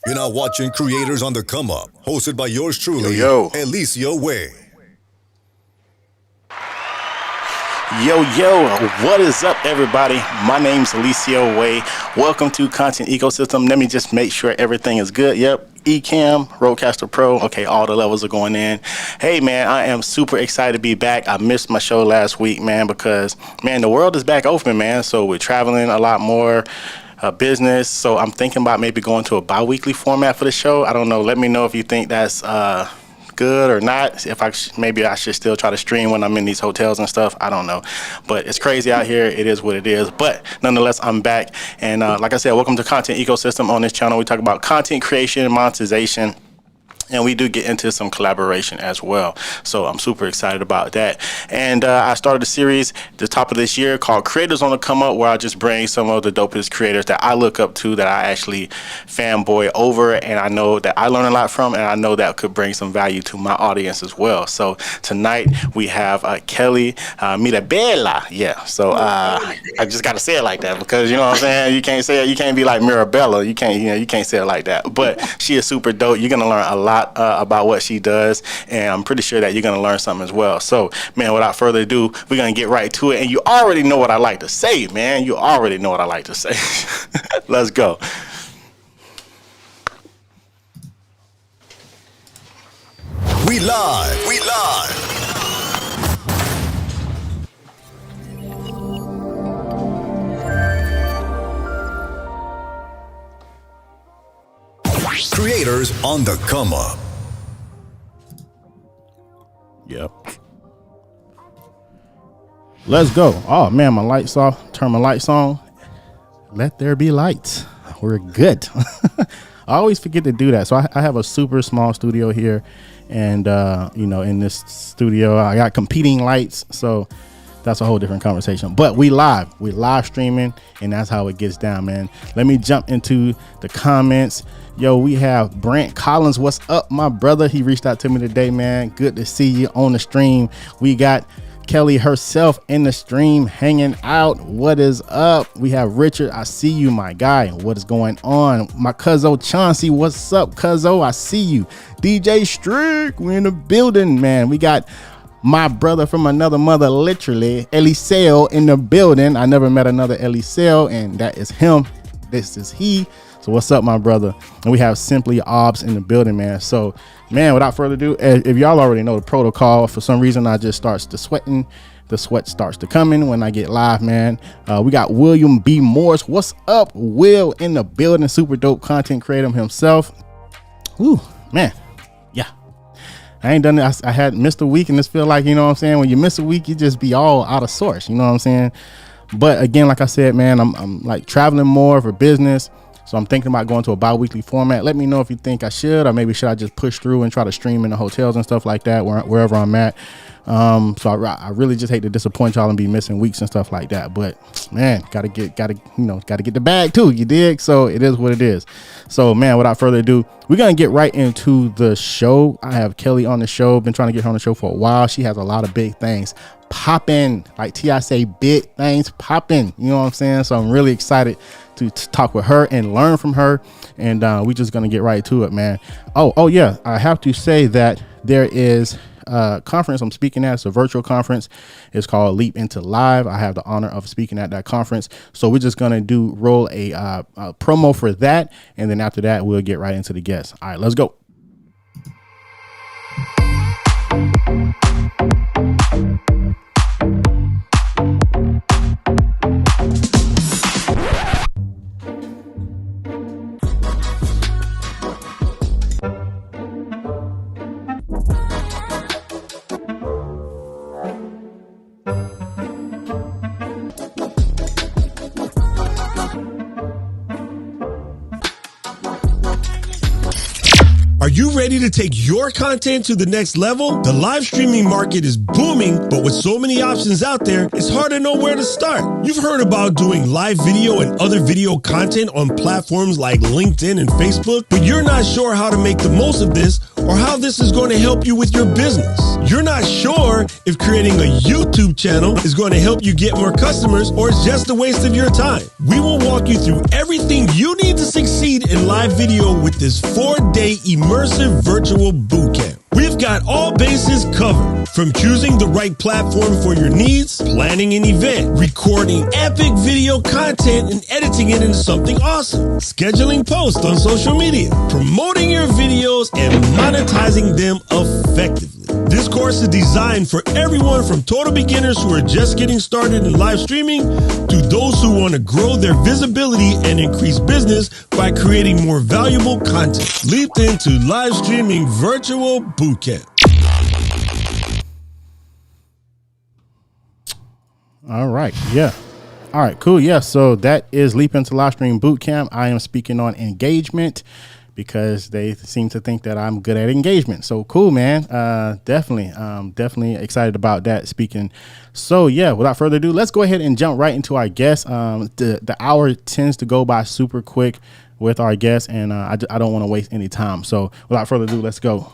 You're now watching Creators on the Come Up, hosted by yours truly, Eliseo Way. Yo, what is up, everybody? My name's Eliseo Way. Welcome to Content Ecosystem. Let me just make sure everything is good. Yep, Ecamm, Rodecaster Pro. Okay, all the levels are going in. Hey, man, I am super excited to be back. I missed my show last week, man, because, man, the world is back open, man. So we're traveling a lot more. Business, so I'm thinking about maybe going to a bi-weekly format for the show. I don't know. Let me know if you think that's good or not. If maybe I should still try to stream when I'm in these hotels and stuff. I don't know, but it's crazy out here. It is what it is. But nonetheless, I'm back, and like I said, welcome to Content Ecosystem. On this channel, we talk about content creation and monetization. And we do get into some collaboration as well. So I'm super excited about that. And I started a series at the top of this year called Creators on the Come Up, where I just bring some of the dopest creators that I look up to, that I actually fanboy over, and I know that I learn a lot from, and I know that could bring some value to my audience as well. So tonight we have Kelly Mirabella. Yeah, so I just got to say it like that, because you know what I'm saying? You can't say it. You can't be like Mirabella. You can't say it like that. But she is super dope. You're going to learn a lot about what she does, and I'm pretty sure that you're going to learn something as well. So, man, without further ado, we're going to get right to it. And you already know what I like to say, man. You already know what I like to say. Let's go. We live. Creators on the Come Up. Yep. Let's go. Oh, man, my lights off. Turn my lights on. Let there be lights. We're good. I always forget to do that. So I have a super small studio here. And, in this studio, I got competing lights. So that's a whole different conversation. But we live streaming, and that's how it gets down, man. Let me jump into the comments. Yo, we have Brent Collins. What's up, my brother? He reached out to me today, man. Good to see you on the stream. We got Kelly herself in the stream hanging out. What is up? We have Richard. I see you, my guy. What is going on? My cuzzo Chauncey. What's up, cuzzo? I see you. DJ Strick. We're in the building, man. We got my brother from another mother, literally, Eliseo, in the building. I never met another Eliseo, and that is him. This is he. So what's up, my brother? And we have Simply Obs in the building, man. So, man, without further ado, if y'all already know the protocol, for some reason I just starts to sweating. The sweat starts to coming when I get live, man. We got William B. Morris. What's up, Will, in the building? Super dope content creator himself. Ooh, man. Yeah. I ain't done it. I had missed a week, and this feel like, you know what I'm saying? When you miss a week, you just be all out of sorts. You know what I'm saying? But again, like I said, man, I'm like traveling more for business. So I'm thinking about going to a bi-weekly format. Let me know if you think I should, or maybe should I just push through and try to stream in the hotels and stuff like that, wherever I'm at. So I really just hate to disappoint y'all and be missing weeks and stuff like that. But man, gotta get the bag too. You dig? So it is what it is. So man, without further ado, we're gonna get right into the show. I have Kelly on the show. Been trying to get her on the show for a while. She has a lot of big things popping, like T.I. say, big things popping. You know what I'm saying? So I'm really excited to talk with her and learn from her. And we just gonna get right to it, man. Oh yeah, I have to say that there is a conference I'm speaking at. It's a virtual conference. It's called Leap Into Live. I have the honor of speaking at that conference. So we're just gonna roll a promo for that, and then after that we'll get right into the guests. All right, let's go. Are you ready to take your content to the next level? The live streaming market is booming, but with so many options out there, it's hard to know where to start. You've heard about doing live video and other video content on platforms like LinkedIn and Facebook, but you're not sure how to make the most of this or how this is going to help you with your business. You're not sure if creating a YouTube channel is going to help you get more customers or it's just a waste of your time. We will walk you through everything you need to succeed in live video with this 4-day immersive virtual bootcamp. We've got all bases covered, from choosing the right platform for your needs, planning an event, recording epic video content and editing it into something awesome, scheduling posts on social media, promoting your videos, and monetizing them effectively. This course is designed for everyone from total beginners who are just getting started in live streaming to those who want to grow their visibility and increase business by creating more valuable content. Leap into live streaming virtual bootcamp. All right. Yeah. All right, cool. Yeah. So that is Leap into Live Stream Bootcamp. I am speaking on engagement because they seem to think that I'm good at engagement. So cool, man. Definitely excited about that speaking. So yeah, without further ado, let's go ahead and jump right into our guest. The hour tends to go by super quick with our guests, and I don't want to waste any time. So without further ado, let's go.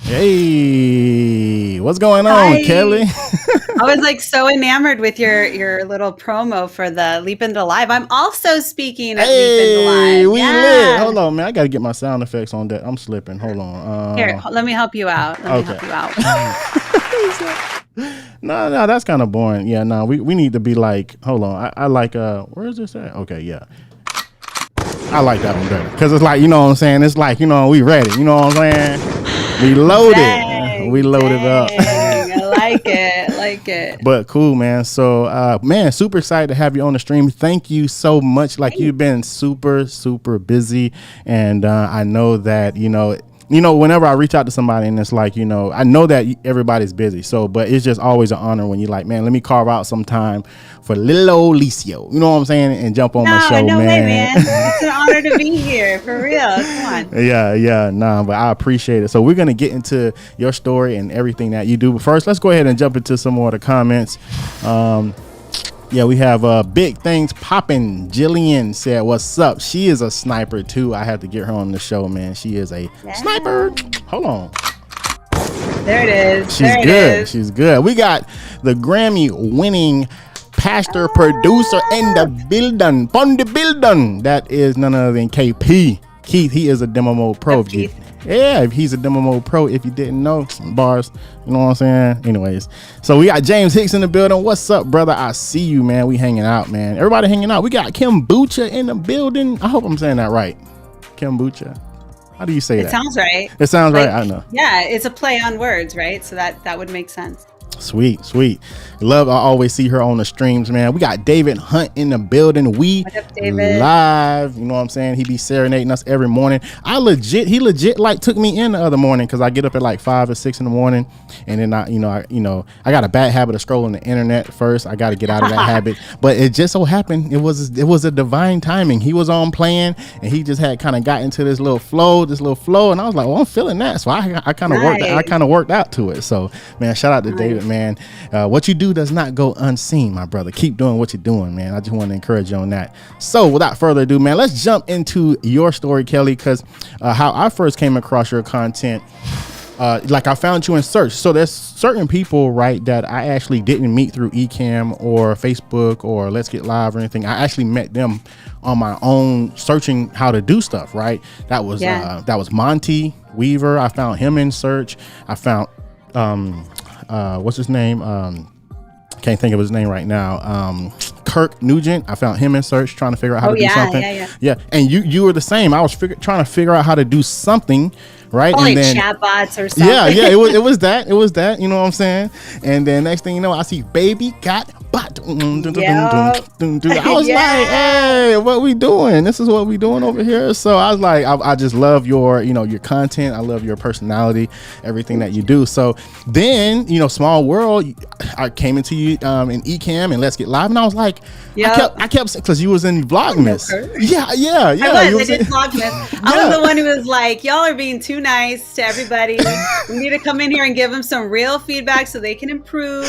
Hey, what's going on, Hi. Kelly? I was like so enamored with your little promo for the Leap into Live. I'm also speaking at Leap into Live. We lit. Hold on, man. I got to get my sound effects on that. I'm slipping. Hold on. Here, let me help you out. Let me help you out. No, that's kind of boring. Yeah, no, we need to be like, hold on. I like, where is this at? Okay, yeah. I like that one better. Because it's like, you know what I'm saying? It's like, you know, we ready. You know what I'm saying? We loaded. We loaded up. I like it. But cool, man. So, man, super excited to have you on the stream. Thank you so much. Like, you've been super, super busy. And I know that, you know, whenever I reach out to somebody and it's like, you know, I know that everybody's busy. So, but it's just always an honor when you're like, man, let me carve out some time for little old Eliseo. You know what I'm saying? And jump on my show, no man. way, man. It's an honor to be here. For real. Come on. Yeah. Nah, but I appreciate it. So we're going to get into your story and everything that you do. But first, let's go ahead and jump into some more of the comments. Yeah, we have big things popping. Jillian said, what's up? She is a sniper too. I had to get her on the show, man. She is a sniper. Hold on. There it is. She's good. She's good. We got the Grammy winning pastor producer in the building. On the building. That is none other than KP. Keith, he is a demo mode pro. If he's a demo mode pro, if you didn't know, some bars, you know what I'm saying? Anyways, so we got James Hicks in the building. What's up, brother? I see you, man. We hanging out, man. Everybody hanging out. We got Kombucha in the building. I hope I'm saying that right. Kombucha. How do you say that? It sounds right. It sounds right. I know. Yeah, it's a play on words, right? So that would make sense. Sweet. Love, I always see her on the streams, man. We got David Hunt in the building. We live, you know what I'm saying? He be serenading us every morning. He legit like took me in the other morning because I get up at like 5 or 6 in the morning, and then I got a bad habit of scrolling the internet first. I got to get out of that habit, but it just so happened it was a divine timing. He was on playing, and he just had kind of got into this little flow, and I was like, well, I'm feeling that, so I kind of worked out to it. So, man, shout out to David, man. What you do does not go unseen, my brother. Keep doing what you're doing, man. I just want to encourage you on that. So without further ado, man, let's jump into your story, Kelly, because how I first came across your content, like I found you in search. So there's certain people, right, that I actually didn't meet through Ecamm or Facebook or Let's Get Live or anything. I actually met them on my own, searching how to do stuff, right? That was Monty Weaver. I found him in search. I found what's his name? Can't think of his name right now. Kirk Nugent. I found him in search, trying to figure out how to do something. Yeah. And you were the same. I was trying to figure out how to do something right? Probably and then chatbots or something. yeah, it was that, you know what I'm saying? And then next thing you know, I see baby got bot. I was like, hey, what we doing? This is what we doing over here. So I was like, I just love your, you know, your content. I love your personality, everything that you do. So then, you know, Small World, I came into you in Ecamm and Let's Get Live, and I was like, I kept because you was in Vlogmas. Yeah. I did Vlogmas. I was the one who was like, y'all are being too nice to everybody. We need to come in here and give them some real feedback so they can improve.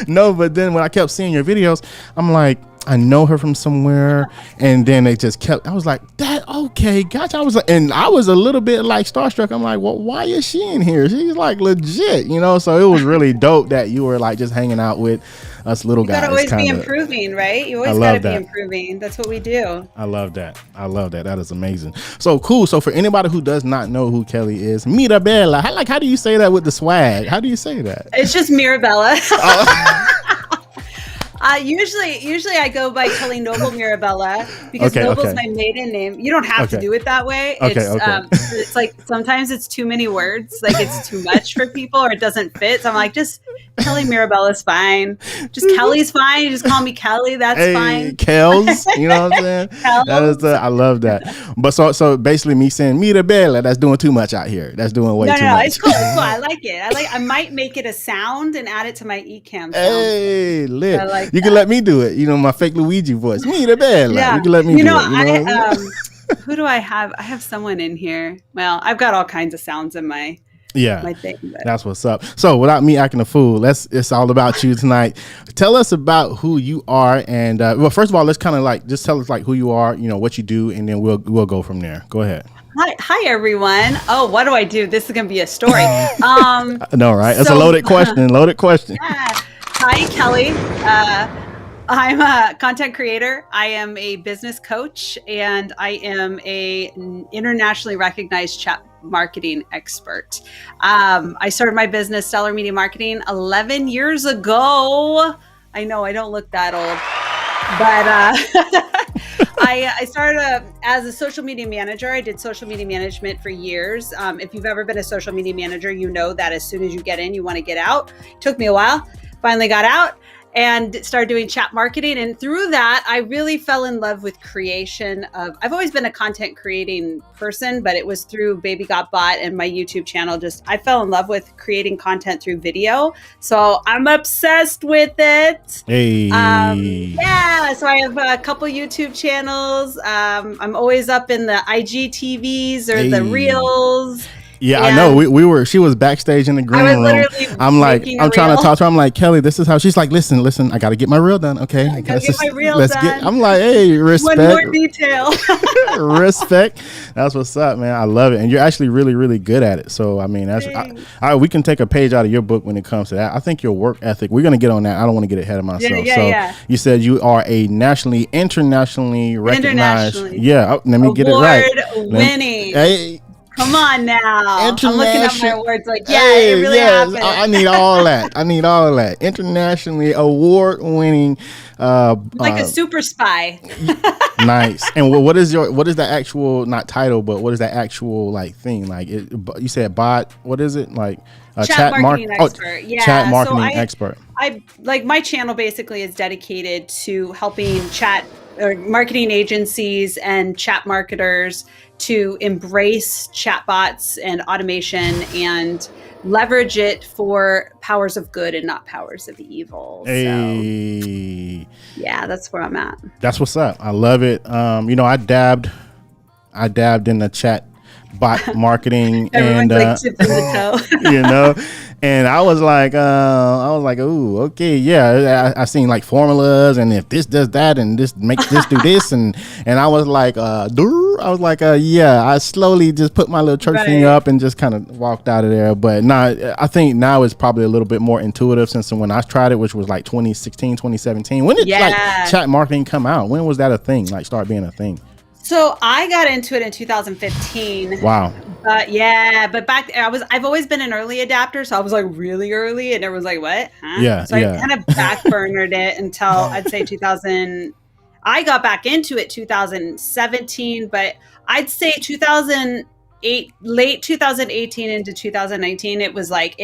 No, but then when I kept seeing your videos, I'm like, I know her from somewhere. And then they just kept, I was like, that, okay, gotcha. I was like, and I was a little bit like starstruck. I'm like, well, why is she in here? She's like legit, you know? So it was really dope that you were like just hanging out with us little guys. You gotta always be improving, right? You always gotta be improving. That's what we do. I love that. That is amazing. So cool. So for anybody who does not know who Kelly is, Mirabella, how do you say that with the swag? How do you say that? It's just Mirabella. Usually I go by Kelly Noble Mirabella because Noble's my maiden name. You don't have to do it that way. It's like sometimes it's too many words, like it's too much for people or it doesn't fit. So I'm like, just Kelly Mirabella's fine. Just Kelly's fine. You just call me Kelly. That's fine. Kels, you know what I'm saying? That is I love that. But so basically me saying Mirabella, that's doing too much out here. That's doing way too much. No, it's cool. I like it. I might make it a sound and add it to my Ecamm sound. Hey, lit. You can let me do it. You know, my fake Luigi voice. Mirabella. Yeah. You can let me do it. Who do I have? I have someone in here. Well, I've got all kinds of sounds in my thing. But. That's what's up. So without me acting a fool, it's all about you tonight. Tell us about who you are. And well, first of all, let's kind of like, just tell us like who you are, you know, what you do, and then we'll go from there. Go ahead. Hi everyone. Oh, what do I do? This is going to be a story. No, right? It's a loaded question. Yeah. Hi, Kelly. I'm a content creator. I am a business coach, and I am an internationally recognized chat marketing expert. I started my business, Stellar Media Marketing, 11 years ago. I know I don't look that old, but I started as a social media manager. I did social media management for years. If you've ever been a social media manager, you know that as soon as you get in, you want to get out. It took me a while. Finally got out and started doing chat marketing. And through that, I really fell in love with creation of, I've always been a content creating person, but it was through Baby Got Bot and my YouTube channel. I fell in love with creating content through video. So I'm obsessed with it. Hey. So I have a couple YouTube channels. I'm always up in the IGTVs or the Reels. Yeah, I know. She was backstage in the green room. I'm trying to talk to her. I'm like, Kelly, this is how she's like, listen, I got to get my reel done. Okay. I got to get my reel done. I'm like, hey, respect. One more detail. Respect. That's what's up, man. I love it. And you're actually really, really good at it. So, I mean, we can take a page out of your book when it comes to that. I think your work ethic, we're going to get on that. I don't want to get ahead of myself. You said you are a internationally recognized. Let me get it right. Award-winning. Hey. Come on now. I'm looking at my words like, it really happened. I need all that. Internationally award-winning. Like a super spy. Nice. And what is the actual, not title, but what is that actual like thing? Like you said bot, what is it? Like chat marketing expert. Chat marketing expert. I like my channel basically is dedicated to helping chat or marketing agencies and chat marketers to embrace chatbots and automation and leverage it for powers of good and not powers of evil. Hey. So, yeah, that's where I'm at. That's what's up. I love it. You know, I dabbed in the chat bot marketing and like tipping the toe. You know, and I was like, ooh, okay, yeah. I seen like formulas, and if this does that, and this makes this do this, and I was like, I slowly just put my little church thing up and just kind of walked out of there. But I think now it's probably a little bit more intuitive since when I tried it, which was like 2016, 2017. When did like chat marketing come out? When was that a thing? Like start being a thing? So I got into it in 2015. Wow. But back there, I've always been an early adapter, so I was like really early, and everyone's like, "What?" Huh? Yeah. So I kind of backburnered it until I'd say 2000. I got back into it 2017, but I'd say late 2018 into 2019, it was like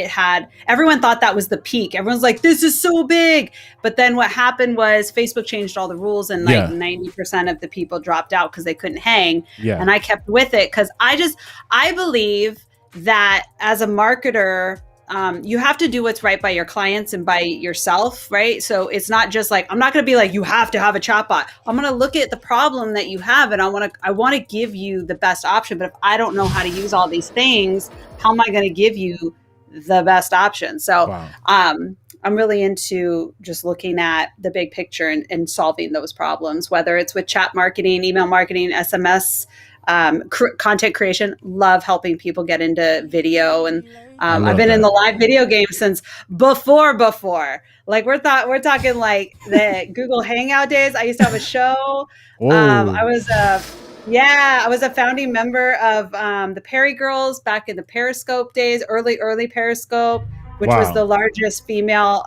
everyone thought that was the peak. Everyone's like, this is so big. But then what happened was Facebook changed all the rules and like 90% of the people dropped out because they couldn't hang. And I kept with it because I believe that as a marketer, you have to do what's right by your clients and by yourself, right? So it's not just like, I'm not going to be like, you have to have a chatbot. I'm going to look at the problem that you have and I want to give you the best option. But if I don't know how to use all these things, how am I going to give you the best option? So I'm really into just looking at the big picture and solving those problems, whether it's with chat marketing, email marketing, SMS, content creation. Love helping people get into video, and I've been in the live video game since before. Like we're talking like the Google Hangout days. I used to have a show. I was a founding member of the Perry Girls back in the Periscope days, early Periscope, which was the largest female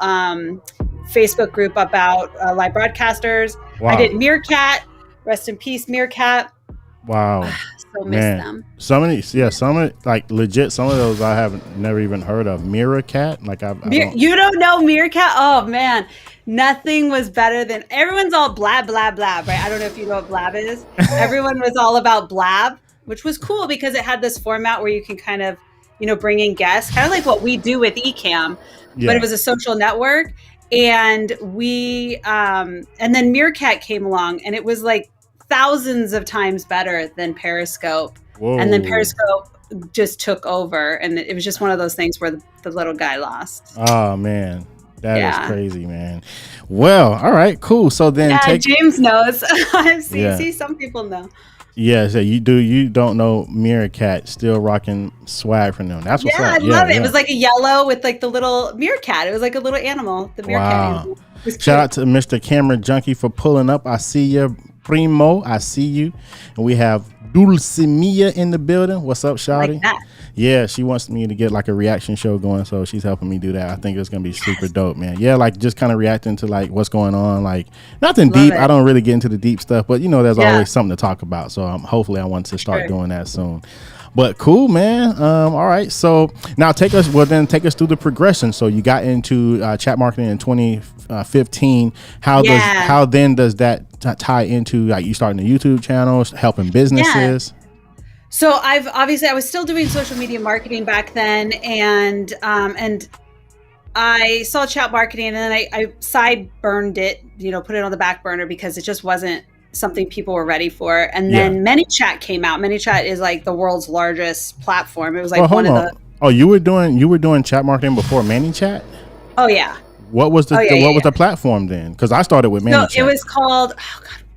Facebook group about live broadcasters. I did Meerkat. Rest in peace, Meerkat. Wow. So miss them. Some of like legit, some of those I haven't never even heard of. Meerkat, like you don't know Meerkat? Oh man, nothing was better than everyone's all blab, right? I don't know if you know what blab is. Everyone was all about blab, which was cool because it had this format where you can kind of, bring in guests, kind of like what we do with Ecamm, but it was a social network. And we, and then Meerkat came along and it was like thousands of times better than Periscope. Whoa. And then Periscope just took over, and it was just one of those things where the little guy lost. Oh man, that is crazy, man. Well, all right, cool. So then James knows. See, some people know. Yeah, so you don't know Meerkat, still rocking swag from them. That's what's up. I love it. It was like a yellow with like the little meerkat. It was like a little animal. The meerkat animal. Shout out to Mr. Camera Junkie for pulling up. I see you, Primo. I see you. And we have Dulcimia in the building. What's up, Shawty? Like that. Yeah, she wants me to get like a reaction show going, so she's helping me do that. I think it's gonna be super dope, man. Yeah, like just kind of reacting to like what's going on, like nothing deep. I don't really get into the deep stuff, but there's always something to talk about. So hopefully I want to start doing that soon. But cool, man. All right, so now take us through the progression. So you got into chat marketing in 2015. How then does that tie into like you starting a YouTube channel, helping businesses? Yeah. So I was still doing social media marketing back then, and I saw chat marketing, and then I sideburned it, put it on the back burner because it just wasn't something people were ready for. And then ManyChat came out. ManyChat is like the world's largest platform. It was like you were doing chat marketing before ManyChat? Oh yeah. What was the platform then? Because I started with ManyChat. So it was called.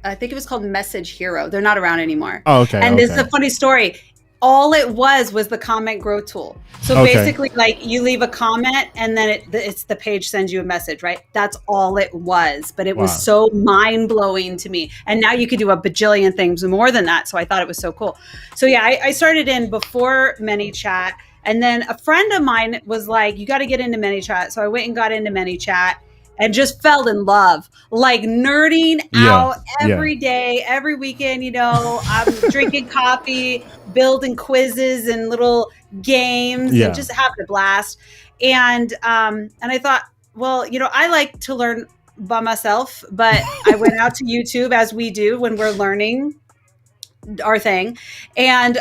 I think it was called Message Hero. They're not around anymore. Oh, okay. And it's a funny story. All it was the comment growth tool. So basically, like you leave a comment and then it's the page sends you a message, right? That's all it was. But it was so mind blowing to me. And now you could do a bajillion things more than that. So I thought it was so cool. So I started in before ManyChat. And then a friend of mine was like, you got to get into ManyChat. So I went and got into ManyChat. And just fell in love, like nerding out every day, every weekend. I'm drinking coffee, building quizzes and little games, and just having a blast. And I thought, well, I like to learn by myself, but I went out to YouTube as we do when we're learning our thing, and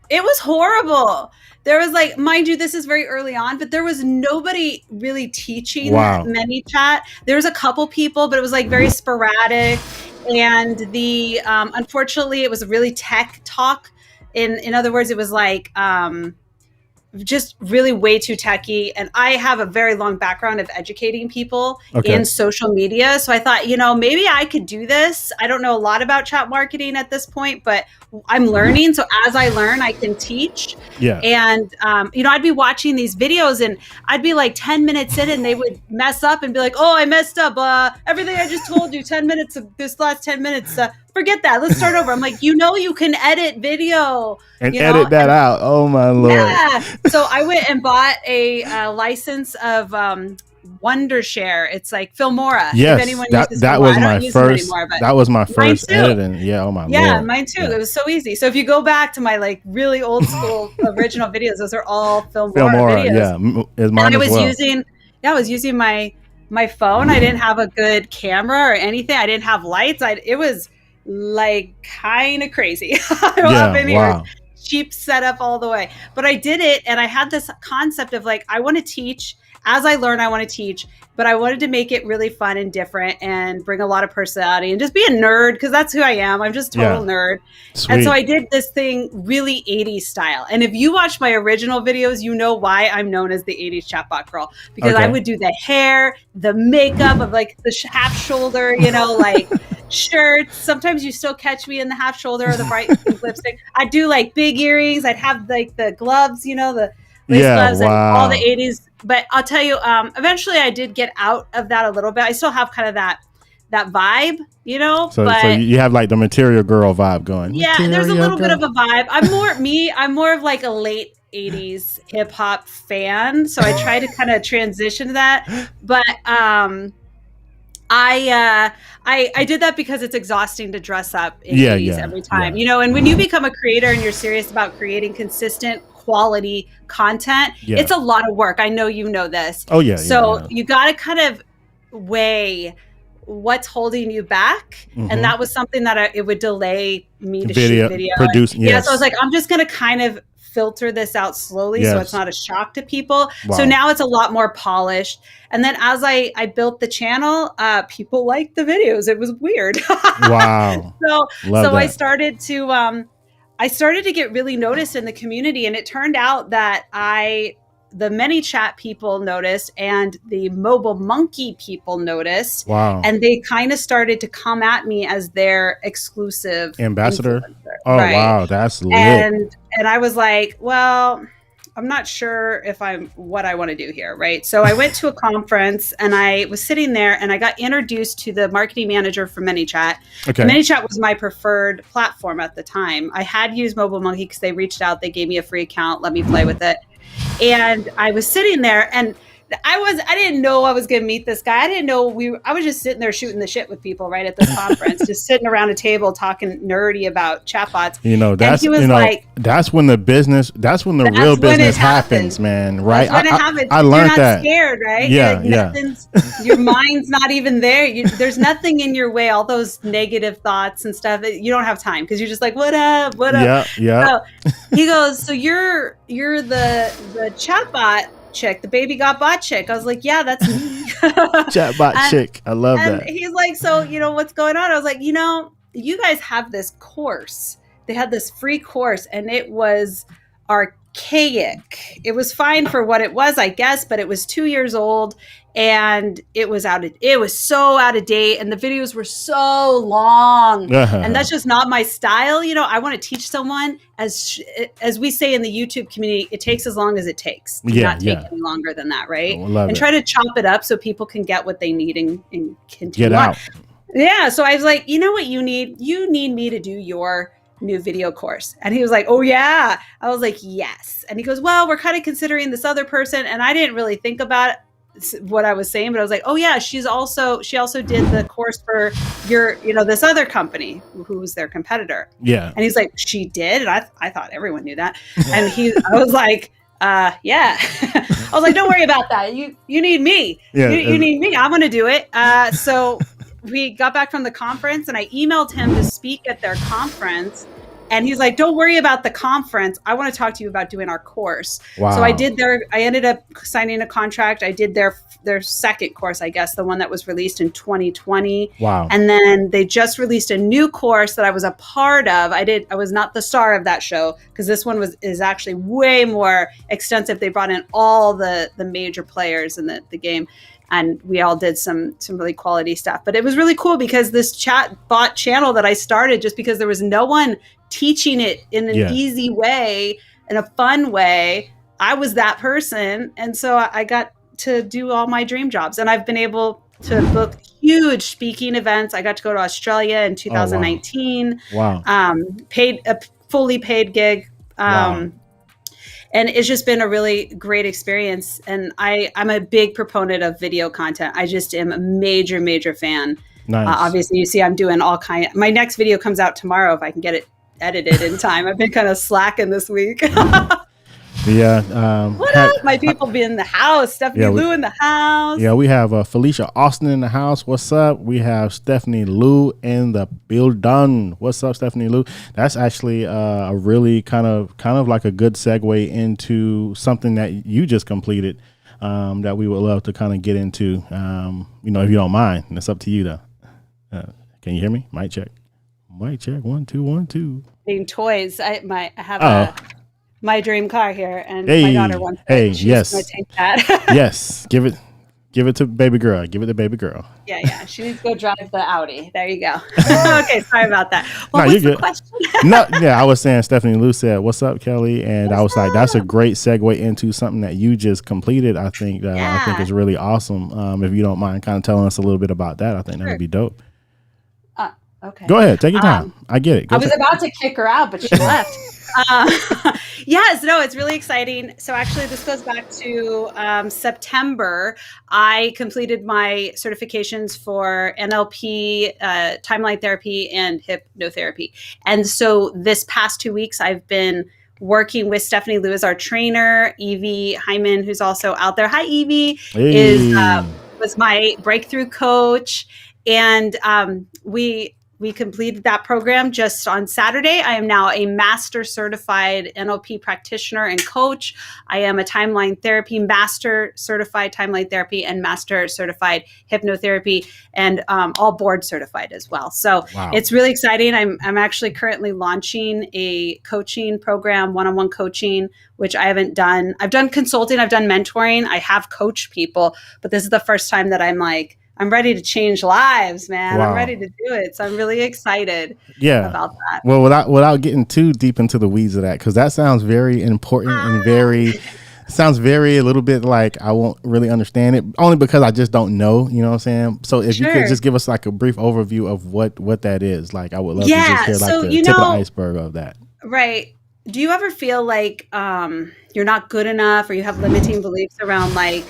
it was horrible. There was like, mind you, this is very early on, but there was nobody really teaching ManyChat. There was a couple people, but it was like very sporadic. And unfortunately, it was really tech talk. In other words, it was like just really way too techy. And I have a very long background of educating people in social media. So I thought, maybe I could do this. I don't know a lot about chat marketing at this point, but I'm learning. So as I learn, I can teach. Yeah. And, I'd be watching these videos and I'd be like 10 minutes in and they would mess up and be like, oh, I messed up. Everything I just told you 10 minutes, this last 10 minutes, forget that. Let's start over. I'm like, you can edit video. And edit that out. Oh, my Lord. Yeah. So I went and bought a license of Wondershare. It's like Filmora. Yes, if anyone that uses that Filmora. was I don't my use them first. anymore, but That was my first too. editing. Yeah, oh my yeah, Lord. mine too. Yeah. It was so easy. So if you go back to my like really old school original videos, those are all Filmora videos. Yeah, is mine And I as was well. I was using my phone. I didn't have a good camera or anything. I didn't have lights. It was like kind of crazy. Wow. Cheap setup all the way. But I did it, and I had this concept of like, I want to teach. As I learn, I want to teach, but I wanted to make it really fun and different and bring a lot of personality and just be a nerd, because that's who I am. I'm just a total nerd. Sweet. And so I did this thing really 80s style. And if you watch my original videos, you know why I'm known as the 80s chatbot girl, because I would do the hair, the makeup of like the half shoulder, like shirts. Sometimes you still catch me in the half shoulder or the bright lipstick. I'd do like big earrings. I'd have like the gloves, the lace gloves, and all the 80s. But I'll tell you, eventually I did get out of that a little bit. I still have kind of that vibe, So you have like the Material Girl vibe going. Yeah, there's a little bit of a vibe. I'm more of like a late 80s hip hop fan. So I try to kind of transition to that. But I did that because it's exhausting to dress up in 80s every time, and when you become a creator and you're serious about creating consistent quality content, it's a lot of work. I know you know this. Oh yeah. So you got to kind of weigh what's holding you back, and that was something that it would delay me to shoot video, produce. So I was like, I'm just going to kind of filter this out slowly, so it's not a shock to people. So now it's a lot more polished. And then as I built the channel, people liked the videos. It was weird. Wow. So I started to get really noticed in the community, and it turned out that the ManyChat people noticed and the Mobile Monkey people noticed. Wow. And they kind of started to come at me as their exclusive ambassador. Influencer. Oh, right. Wow. That's lit. And I was like, well, I'm not sure if what I want to do here. Right. So I went to a conference, and I was sitting there, and I got introduced to the marketing manager for ManyChat. Okay. ManyChat was my preferred platform at the time. I had used Mobile Monkey because they reached out, they gave me a free account, let me play with it. And I was sitting there, and I didn't know I was going to meet this guy. I didn't know I was just sitting there shooting the shit with people right at this conference, just sitting around a table talking nerdy about chatbots. That's when the real business happens, man. Right. That's when it happens. I learned You're not scared, right? Yeah. Your mind's not even there. There's nothing in your way. All those negative thoughts and stuff, you don't have time, because you're just like, what up? Yeah. So he goes, so you're the chatbot chick, the baby got bot chick. I was like, yeah, that's me. Chatbot chick. I love that. He's like, so what's going on? I was like, you guys have this course. They had this free course, and it was archaic. It was fine for what it was, I guess, but it was 2 years old, and it was so out of date, and the videos were so long. And that's just not my style. I want to teach someone, as we say in the YouTube community, it takes as long as it takes. Do not take any longer than that, right? Try to chop it up so people can get what they need and continue get out. Yeah. So I was like, you know what you need? You need me to do your new video course. And he was like, oh yeah. I was like, yes. And he goes, well, we're kind of considering this other person. And I didn't really think about what I was saying, but I was like, oh yeah, she also did the course for this other company who was their competitor. Yeah. And he's like, she did? And I thought everyone knew that. And I was like, yeah. I was like, don't worry about that. You need me. Yeah, you need me. I'm going to do it. So we got back from the conference, and I emailed him to speak at their conference. And he's like, don't worry about the conference. I want to talk to you about doing our course. Wow. So I ended up signing a contract. I did their second course, I guess, the one that was released in 2020. Wow. And then they just released a new course that I was a part of. I was not the star of that show, because this one is actually way more extensive. They brought in all the major players in the game. And we all did some really quality stuff. But it was really cool, because this chatbot channel that I started, just because there was no one teaching it in an easy way, in a fun way, I was that person. And so I got to do all my dream jobs. And I've been able to book huge speaking events. I got to go to Australia in 2019. Wow. A fully paid gig. Wow. And it's just been a really great experience. And I'm a big proponent of video content. I just am a major, major fan. Nice. Obviously, you see I'm doing all kind. My next video comes out tomorrow if I can get it edited in time. I've been kind of slacking this week. Yeah. What up? My people be in the house. Stephanie Lou in the house. Yeah, we have Felicia Austin in the house. What's up? We have Stephanie Lou in the building. What's up, Stephanie Lou? That's actually a really kind of like a good segue into something that you just completed that we would love to kind of get into. If you don't mind. It's up to you though. Can you hear me? Mic check. Mic check. 1 2 1 2. Being toys. I have my dream car here, and my daughter wants it. Hey, She's yes. gonna take that. Yes, give it to baby girl. Give it to baby girl. Yeah. She needs to go drive the Audi. There you go. Okay, sorry about that. What was the question? I was saying Stephanie Lou said, "What's up, Kelly?" And I was like, "That's a great segue into something that you just completed." I think is really awesome. If you don't mind, kind of telling us a little bit about that, I think that would be dope. Okay. Go ahead, take your time. I get it. I was about to kick her out, but she left. Yes, no, it's really exciting. So actually, this goes back to September. I completed my certifications for NLP, timeline therapy, and hypnotherapy. And so this past 2 weeks, I've been working with Stephanie Lou as our trainer. Evie Hyman, who's also out there. Hi, Evie. Was my breakthrough coach, and we completed that program just on Saturday. I am now a master certified NLP practitioner and coach. I am a timeline therapy master certified timeline therapy and master certified hypnotherapy, and all board certified as well. So It's really exciting. I'm actually currently launching a coaching program, one-on-one coaching, which I haven't done. I've done consulting, I've done mentoring, I have coached people, but this is the first time that I'm ready to change lives, man. I'm ready to do it. So I'm really excited about that. Well, without getting too deep into the weeds of that, because that sounds very important and sounds very a little bit like I won't really understand it, only because I just don't know, you know what I'm saying? So if you could just give us like a brief overview of what that is, like I would love to just hear like the tip of the iceberg of that. Right. Do you ever feel like you're not good enough, or you have limiting beliefs around like,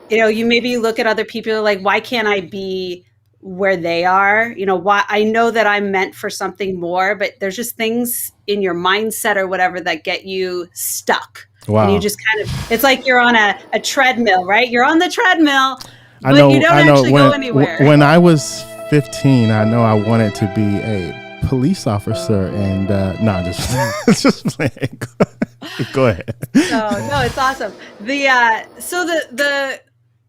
you maybe look at other people like, why can't I be where they are? Why I know that I'm meant for something more, but there's just things in your mindset or whatever that get you stuck. Wow. And you just kind of, it's like you're on a treadmill, right? You're on the treadmill, but you don't actually go anywhere. When I was 15, I know I wanted to be a police officer, and just playing. Go ahead. No, it's awesome.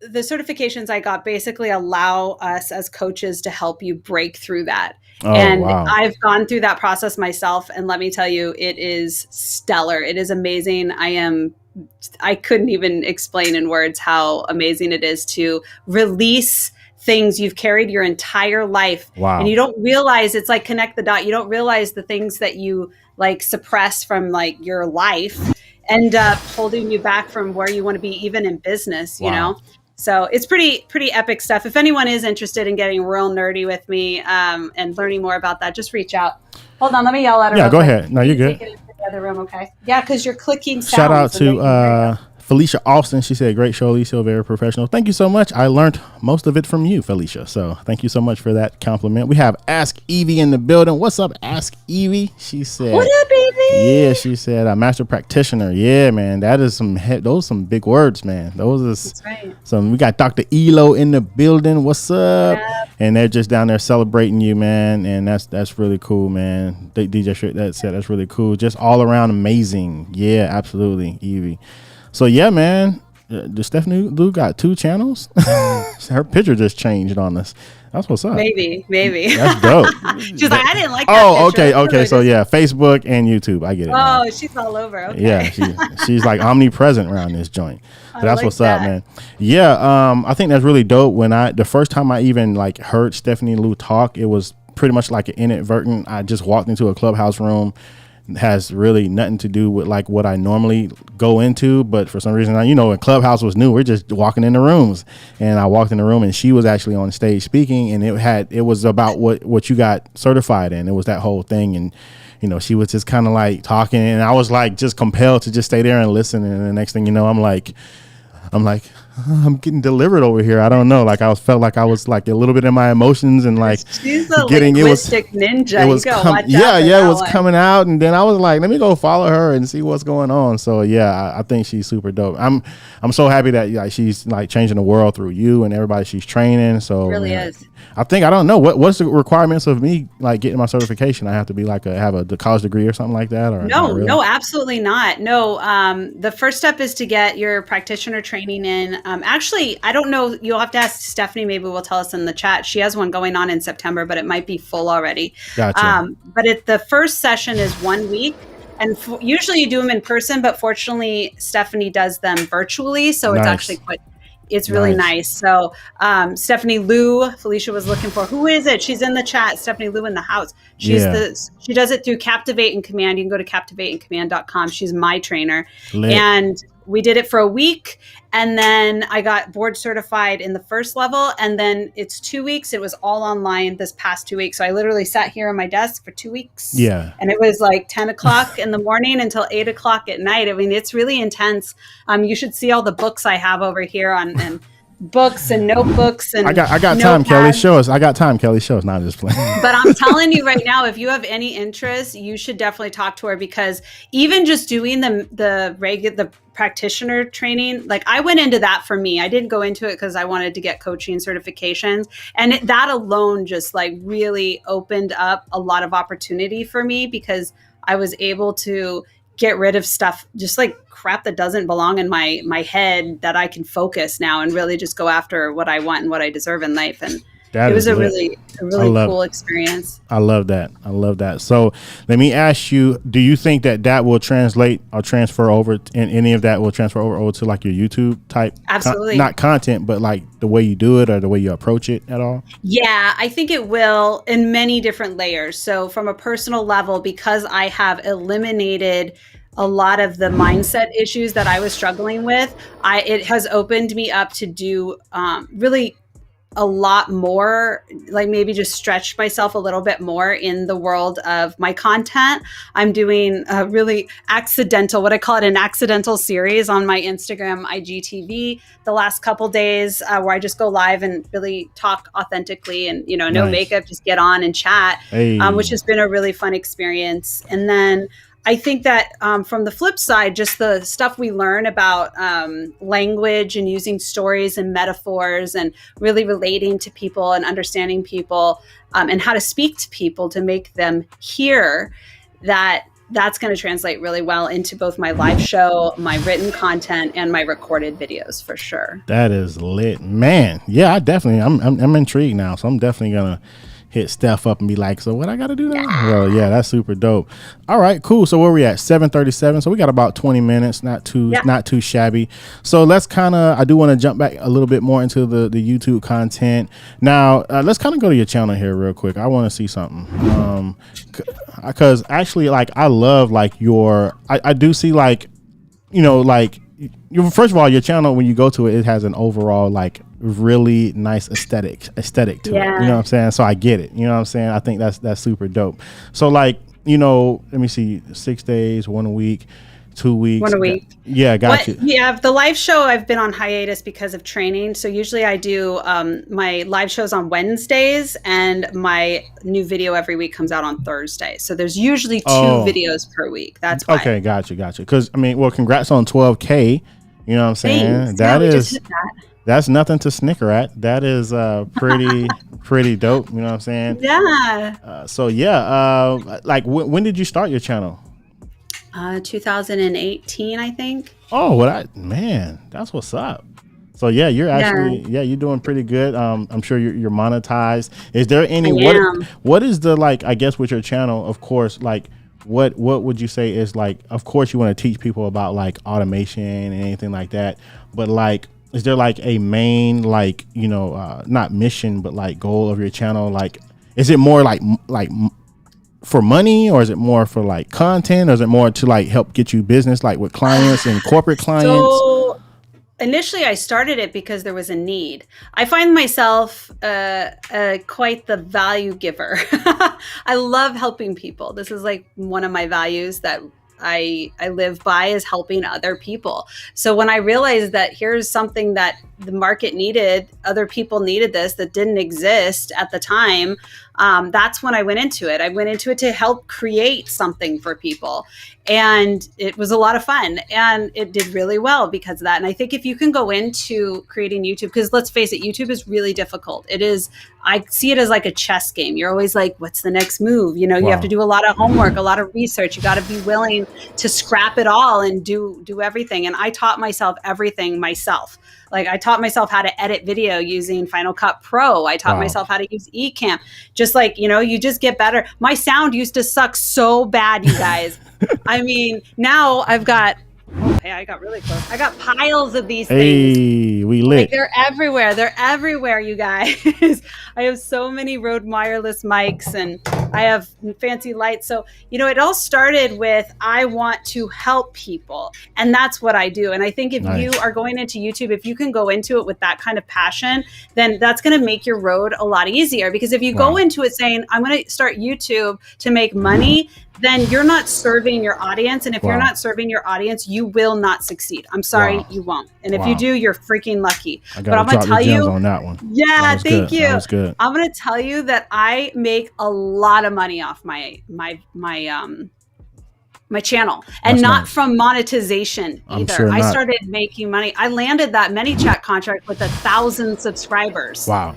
The certifications I got basically allow us as coaches to help you break through that. I've gone through that process myself, and let me tell you, it is stellar. It is amazing. I couldn't even explain in words how amazing it is to release things you've carried your entire life. Wow. And you don't realize, it's like connect the dot. You don't realize the things that you like suppress from like your life end up holding you back from where you want to be, even in business, you know? So it's pretty epic stuff. If anyone is interested in getting real nerdy with me and learning more about that, just reach out. Hold on, let me yell at her. Yeah, go ahead. No, you're good. Take it into the other room, okay? Yeah, because you're clicking sounds. Shout out to Felicia Austin. She said, great show, Eliseo, very professional. Thank you so much. I learned most of it from you, Felicia. So thank you so much for that compliment. We have Ask Evie in the building. What's up, Ask Evie? She said, what up, Evie? Yeah, she said, a master practitioner. Yeah, man, that is those some big words, man. That's right. Some. We got Dr. Elo in the building. What's up? Yeah. And they're just down there celebrating you, man. And that's really cool, man. DJ Shirt, that's really cool. Just all around amazing. Yeah, absolutely, Evie. So yeah, man, the Stephanie Lou got 2 channels. Her picture just changed on us. That's what's up. Maybe. That's dope. She's like, I didn't like that picture. Okay. So yeah, Facebook and YouTube. I get it. Oh, man. She's all over. Okay. Yeah, she's like omnipresent around this joint. So that's like what's up, man. Yeah, I think that's really dope. The first time I even like heard Stephanie Lou talk, it was pretty much like an inadvertent. I just walked into a clubhouse room. has really nothing to do with like what I normally go into. But for some reason, when Clubhouse was new, we're just walking in the rooms, and I walked in the room and she was actually on stage speaking, and it was about what you got certified in. It was that whole thing. And she was just kind of like talking, and I was like just compelled to just stay there and listen. And the next thing you know, I'm like, I'm getting delivered over here. I don't know. Like felt like I was like a little bit in my emotions, and like she's a linguistic ninja. It was it was coming out, and then I was like, let me go follow her and see what's going on. So yeah, I think she's super dope. I'm so happy that she's like changing the world through you and everybody she's training. So it really is. I think I don't know what's the requirements of me like getting my certification. I have to be like have a college degree or something like that, or no, absolutely not. No, the first step is to get your practitioner training in. Actually, I don't know. You'll have to ask Stephanie. Maybe we'll tell us in the chat. She has one going on in September, but it might be full already. Gotcha. But the first session is 1 week. And usually you do them in person, but fortunately, Stephanie does them virtually. So it's actually it's really nice. So Stephanie Liu, Felicia was looking for, who is it? She's in the chat. Stephanie Liu in the house. She does it through Captivate and Command. You can go to captivateandcommand.com. She's my trainer. And we did it for a week, and then I got board certified in the first level, and then it's 2 weeks. It was all online this past 2 weeks. So I literally sat here on my desk for 2 weeks. Yeah. And it was like 10 o'clock in the morning until 8 o'clock at night. I mean, it's really intense. You should see all the books I have over here and books and notebooks and I got time, Kelly. Show us. I got time, Kelly. Show us. Not just playing. But I'm telling you right now, if you have any interest, you should definitely talk to her, because even just doing the practitioner training, like I went into that for me. I didn't go into it because I wanted to get coaching certifications, and that alone just like really opened up a lot of opportunity for me, because I was able to get rid of stuff, just like crap that doesn't belong in my head, that I can focus now and really just go after what I want and what I deserve in life. And it was a really cool experience. I love that. So let me ask you, do you think that will translate or transfer over, and any of that will transfer over to like your YouTube type? Absolutely. Not content, but like the way you do it or the way you approach it at all? Yeah, I think it will in many different layers. So from a personal level, because I have eliminated a lot of the mindset issues that I was struggling with, it has opened me up to do really a lot more, like maybe just stretch myself a little bit more in the world of my content. I'm doing a really what I call it, an accidental series on my Instagram, IGTV, the last couple days, where I just go live and really talk authentically and, no makeup, just get on and chat, which has been a really fun experience. And then I think that from the flip side, just the stuff we learn about language and using stories and metaphors and really relating to people and understanding people and how to speak to people to make them hear, that's going to translate really well into both my live show, my written content, and my recorded videos for sure. That is lit, man. Yeah, I'm intrigued now. So I'm definitely going to hit Steph up and be like, so what I got to do now? Well, yeah, that's super dope. All right, cool. So where we at? 7:37. So we got about 20 minutes, not too shabby. So let's I do want to jump back a little bit more into the YouTube content. Now, let's kind of go to your channel here real quick. I want to see something. Because actually, like, I love like I do see like, first of all, your channel, when you go to it, it has an overall like really nice aesthetic to it. You know what I'm saying? So I get it. You know what I'm saying? I think that's super dope. So like, let me see, 6 days, 1 week, 2 weeks. 1 week. Yeah, got you. Yeah, the live show, I've been on hiatus because of training. So usually I do my live shows on Wednesdays, and my new video every week comes out on Thursday. So there's usually 2 videos per week. That's why. Okay, got you. Because, congrats on 12K. You know what I'm saying? Thanks. That's nothing to snicker at. That is pretty dope. You know what I'm saying? Yeah. Like when did you start your channel? 2018, I think. Oh, that's what's up. So yeah, you're actually you're doing pretty good. I'm sure you're monetized. Is there any what is the, like, I guess with your channel, of course, like what would you say is, like, of course you want to teach people about like automation and anything like that, but like, is there like a main, like, not mission, but like goal of your channel? Like, is it more like for money, or is it more for like content, or is it more to like help get you business, like with clients and corporate clients? So initially I started it because there was a need. I find myself quite the value giver. I love helping people. This is like one of my values that I live by, is helping other people. So when I realized that here's something that the market needed, other people needed this that didn't exist at the time, that's when I went into it. I went into it to help create something for people. And it was a lot of fun, and it did really well because of that. And I think if you can go into creating YouTube, because let's face it, YouTube is really difficult. It is, I see it as like a chess game. You're always like, what's the next move? You know, you have to do a lot of homework, a lot of research. You got to be willing to scrap it all and do everything. And I taught myself everything myself. Like I taught myself how to edit video using Final Cut Pro. I taught myself how to use Ecamm. Just like, you know, you just get better. My sound used to suck so bad, you guys. I mean, now I've got, hey, I got really close. I got piles of these things. Hey, we lit. Like they're everywhere. They're everywhere, you guys. I have so many Rode wireless mics, and I have fancy lights. So, you know, it all started with, I want to help people. And that's what I do. And I think if you are going into YouTube, if you can go into it with that kind of passion, then that's going to make your road a lot easier. Because if you go into it saying, I'm going to start YouTube to make money, then you're not serving your audience. And if you're not serving your audience, you will not succeed. I'm sorry, you won't. And if you do, you're freaking lucky. But I'm going to tell you on that one. Yeah, thank you. That was good. I'm going to tell you that I make a lot of money off my channel, and not from monetization either. Sure I started making money. I landed that ManyChat contract with 1,000 subscribers. Wow.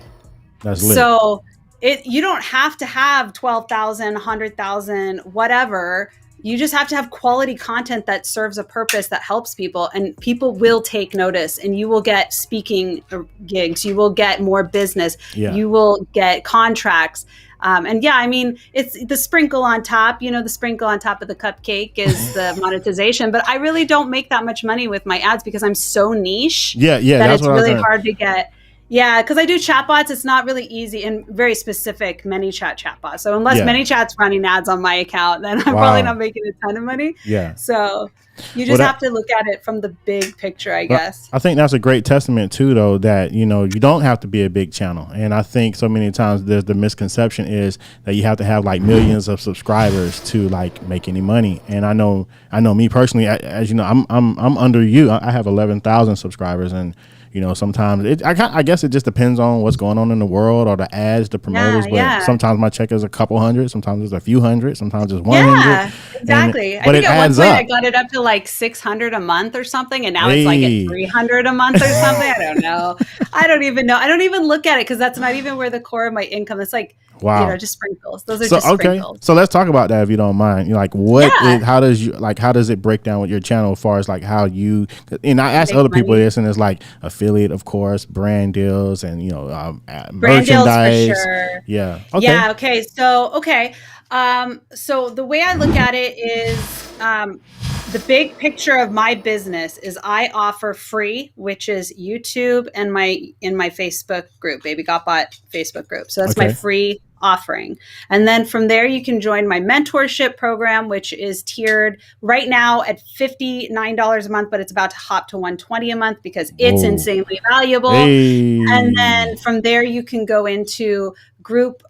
That's lit. So you don't have to have 12,000, 100,000, whatever. You just have to have quality content that serves a purpose, that helps people, and people will take notice, and you will get speaking gigs. You will get more business. You will get contracts. And yeah, I mean, it's the sprinkle on top, you know, the sprinkle on top of the cupcake is the monetization, but I really don't make that much money with my ads because I'm so niche that it's really hard to get. Yeah, because I do chatbots. It's not really easy, and very specific ManyChat chatbots. So unless ManyChat's running ads on my account, then I'm probably not making a ton of money. Yeah. So you just have to look at it from the big picture, I guess. I think that's a great testament too, though, that, you know, you don't have to be a big channel. And I think so many times there's the misconception is that you have to have like millions of subscribers to like make any money. And I know me personally, as you know, I'm under you. I have 11,000 subscribers, and you know, sometimes I guess it just depends on what's going on in the world, or the ads, the promoters. But sometimes my check is a couple hundred, sometimes it's a few hundred, sometimes it's 100. Yeah, exactly. I think at one point I got it up to like 600 a month or something, and now it's like at 300 a month or something. I don't know. I don't even know. I don't even look at it because that's not even where the core of my income. It's like, you know, just sprinkles. Those are just sprinkles. So let's talk about that if you don't mind. You know, like how does it break down with your channel as far as like how you, and I ask other people this, and it's like affiliate, of course, brand deals, and, you know, brand merchandise. Deals for sure. Yeah. Okay. Yeah. Okay. So the way I look at it is, the big picture of my business is I offer free, which is YouTube and in my Facebook group, Baby Got Bought Facebook group. So that's my free offering. And then from there, you can join my mentorship program, which is tiered right now at $59 a month, but it's about to hop to $120 a month because it's insanely valuable. And then from there, you can go into group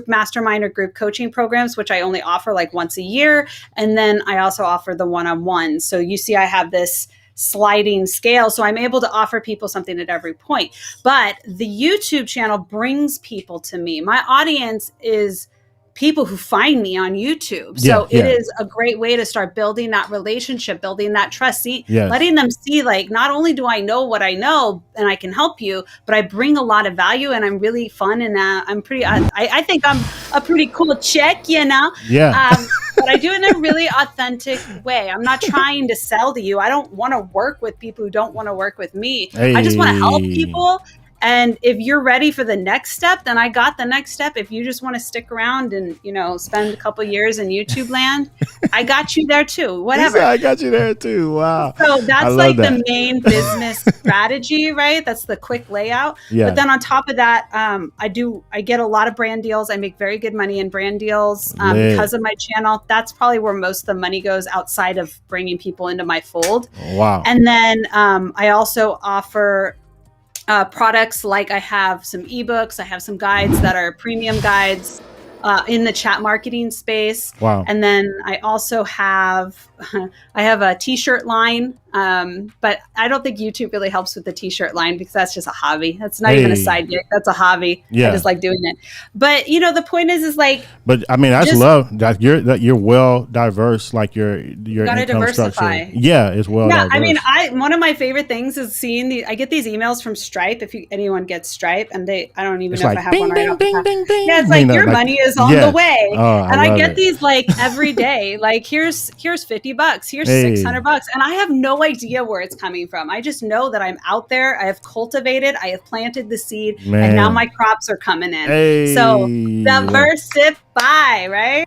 mastermind or group coaching programs, which I only offer like once a year. And then I also offer the one-on-one. So you see, I have this sliding scale. So I'm able to offer people something at every point. But the YouTube channel brings people to me. My audience is people who find me on YouTube. So it is a great way to start building that relationship, building that trust, letting them see, like, not only do I know what I know and I can help you, but I bring a lot of value and I'm really fun. And I'm pretty, I think I'm a pretty cool chick, you know? Yeah. But I do it in a really authentic way. I'm not trying to sell to you. I don't want to work with people who don't want to work with me. I just want to help people. And if you're ready for the next step, then I got the next step. If you just want to stick around and, spend a couple years in YouTube land, I got you there too. Whatever. I got you there too. Wow. So that's like the main business strategy, right? That's the quick layout. Yeah. But then on top of that, I get a lot of brand deals. I make very good money in brand deals because of my channel. That's probably where most of the money goes outside of bringing people into my fold. Wow. And then I also offer products, like I have some ebooks, I have some guides that are premium guides in the chat marketing space. Wow. And then I also have a t-shirt line, but I don't think YouTube really helps with the t-shirt line because that's just a hobby. That's not even a side gig. That's a hobby. Yeah. I just like doing it. But the point is like. But I mean, I just love that you're well diverse. Like your income diversify. structure. Yeah, it's well. Yeah, diverse. I mean, one of my favorite things is seeing I get these emails from Stripe. If anyone gets Stripe, and I don't even know if I have one right off the top. Yeah, it's like your money is on the way, and I get these like every day. Like here's $50, here's $600, and I have no idea where it's coming from. I just know that I'm out there. I have cultivated. I have planted the seed, and now my crops are coming in. So diversify, right?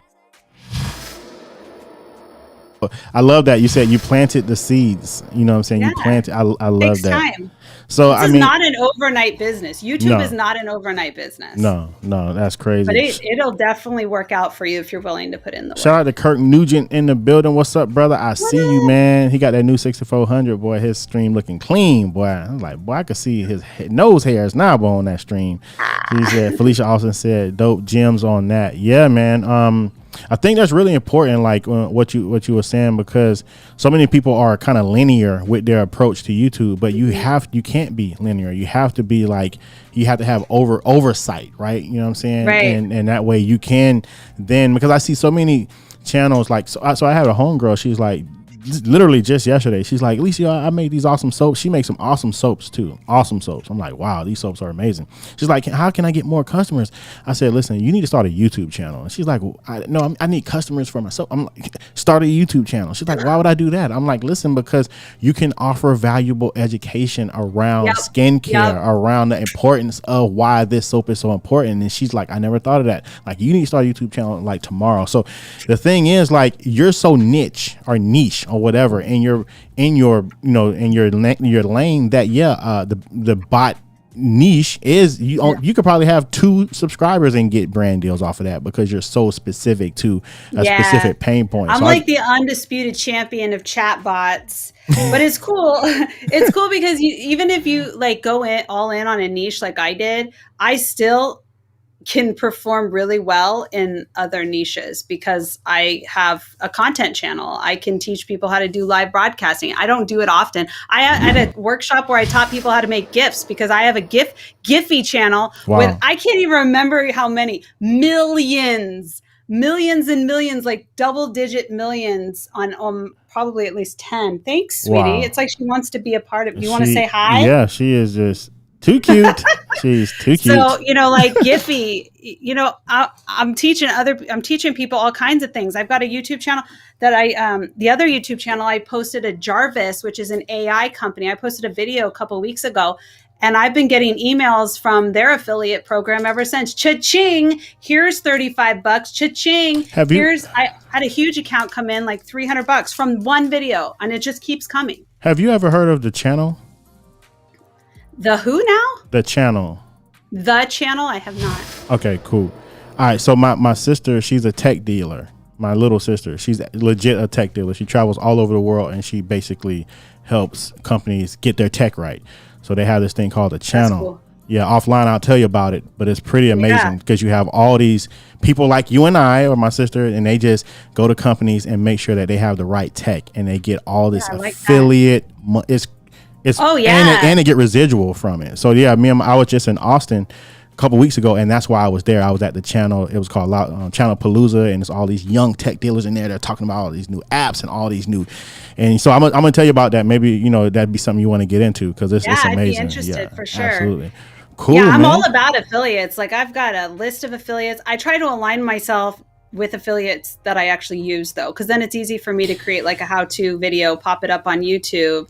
I love that you said you planted the seeds. You know what I'm saying? Yeah. You planted. I love Takes that. Time. So this is not an overnight business. YouTube is not an overnight business. No, that's crazy. But it'll definitely work out for you if you're willing to put in the work. Shout out to Kirk Nugent in the building. What's up, brother? I see you, man. He got that new 6400, boy. His stream looking clean, boy. I was like, boy, I could see his nose hairs now, boy, on that stream. He said, Felicia Austin said, dope gems on that. Yeah, man. I think that's really important, like what you were saying, because so many people are kind of linear with their approach to YouTube, but you can't be linear. You have to be like, you have to have oversight, right? You know what I'm saying? Right. And that way you can then, because I see so many channels, like, so I had a homegirl, she's like, literally just yesterday, she's like, Eliseo, I made these awesome soaps. She makes some awesome soaps too. Awesome soaps. I'm like, wow, these soaps are amazing. She's like, how can I get more customers? I said, listen, you need to start a YouTube channel. And she's like, well, I need customers for my soap. I'm like, start a YouTube channel. She's like, why would I do that? I'm like, listen, because you can offer valuable education around skincare, around the importance of why this soap is so important. And she's like, I never thought of that. Like, you need to start a YouTube channel like tomorrow. So the thing is, like, you're so niche or whatever in your lane that the bot niche is you could probably have 2 subscribers and get brand deals off of that because you're so specific to a specific pain point. I'm like the undisputed champion of chat bots, but it's cool. It's cool because even if you like go all in on a niche like I did, I still can perform really well in other niches because I have a content channel. I can teach people how to do live broadcasting. I don't do it often. I had a workshop where I taught people how to make GIFs because I have a Giphy channel with, I can't even remember how many, millions and millions, like double-digit millions on probably at least 10. Thanks, sweetie. Wow. It's like she wants to be a part of it. You want to say hi? Yeah, she is just too cute. She's too cute. So, like Giphy, I'm teaching people all kinds of things. I've got a YouTube channel that the other YouTube channel, I posted a Jarvis, which is an AI company. I posted a video a couple of weeks ago, and I've been getting emails from their affiliate program ever since. Cha-ching, here's $35. Cha-ching, I had a huge account come in, like $300 from one video, and it just keeps coming. Have you ever heard of the channel? The who now? The channel. The channel? I have not. Okay, cool. All right, so my sister, she's a tech dealer. My little sister, she's legit a tech dealer. She travels all over the world, and she basically helps companies get their tech right. So they have this thing called a channel. Cool. Yeah, offline I'll tell you about it, but it's pretty amazing because you have all these people like you and I or my sister, and they just go to companies and make sure that they have the right tech, and they get all this affiliate. And they get residual from it. So yeah, I was just in Austin a couple weeks ago, and that's why I was there. I was at the channel. It was called Channel Palooza, and it's all these young tech dealers in there. They're talking about all these new apps and all these new. And so I'm gonna tell you about that. Maybe that'd be something you want to get into because it's amazing. I'd be interested for sure. Absolutely. Cool. Yeah, I'm all about affiliates. Like I've got a list of affiliates. I try to align myself with affiliates that I actually use though, because then it's easy for me to create like a how-to video, pop it up on YouTube.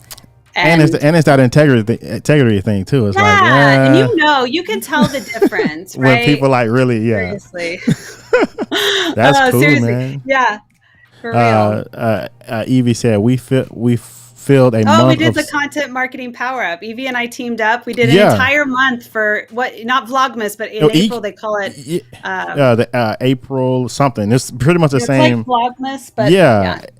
And it's that integrity thing too. It's and you can tell the difference, right? When people like really, seriously. That's cool, seriously. Man. Yeah, for real. Evie said we filled a month. Oh, we did the content marketing power up. Evie and I teamed up. We did an entire month for not Vlogmas, but in April they call it the April something. It's pretty much the same. Like Vlogmas, but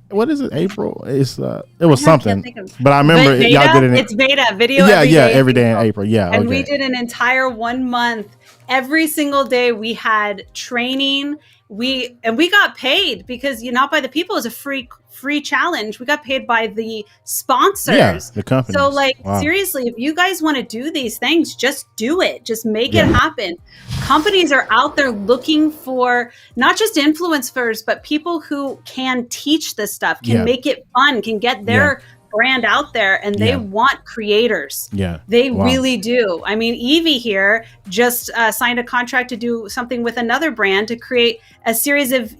what is it? April? It was something. But I remember y'all did it. It's beta video. Every day in April. Yeah, and we did an entire 1 month. Every single day we had training. We got paid because not by the people. It was a free challenge. We got paid by the sponsors, the company. So seriously, if you guys want to do these things, just do it. Just make it happen. Companies are out there looking for not just influencers, but people who can teach this stuff, can make it fun, can get their brand out there, and they want creators. They really do. I mean, Evie here just signed a contract to do something with another brand to create a series of